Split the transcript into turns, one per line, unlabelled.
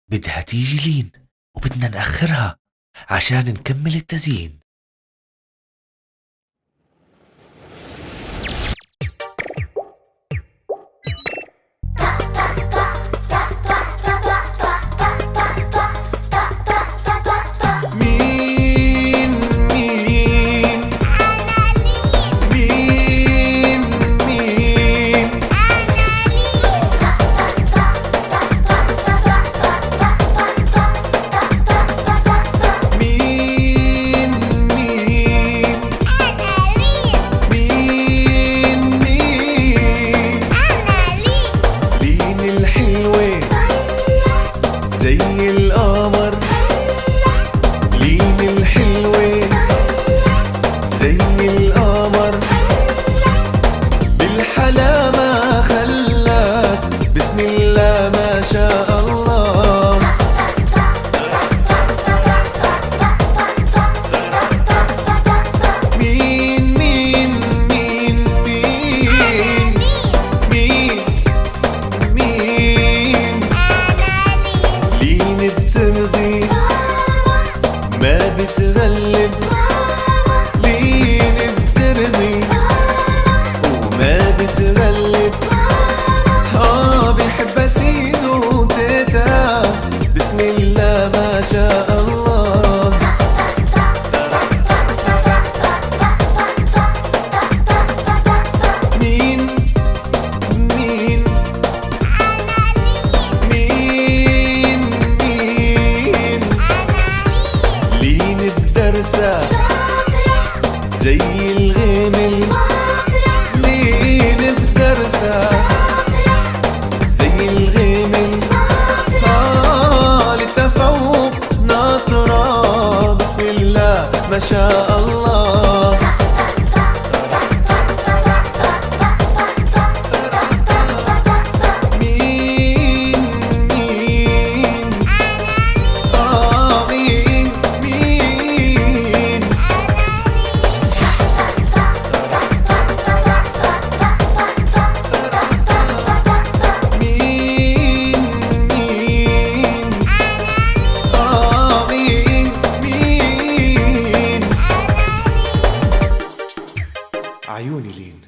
بدها تيجي لين وبدنا نأخرها عشان نكمل التزيين.
زي القمر لين الحلوة، زي القمر بالحلا ما خلاك، بسم الله ما شاء الله. مين مين مين مين مين مين لين بترضي ما بتغلب، لين بترضي وما بتغلب. بحب سيد وتيتا، بسم الله ما شاء الله. مين مين مين مين لين الدرسة زي الغمل، لين الدرسة زي الغمل. للتفوق ناطرة، بسم الله ما شاء الله. مين مين مين مين عيوني لين.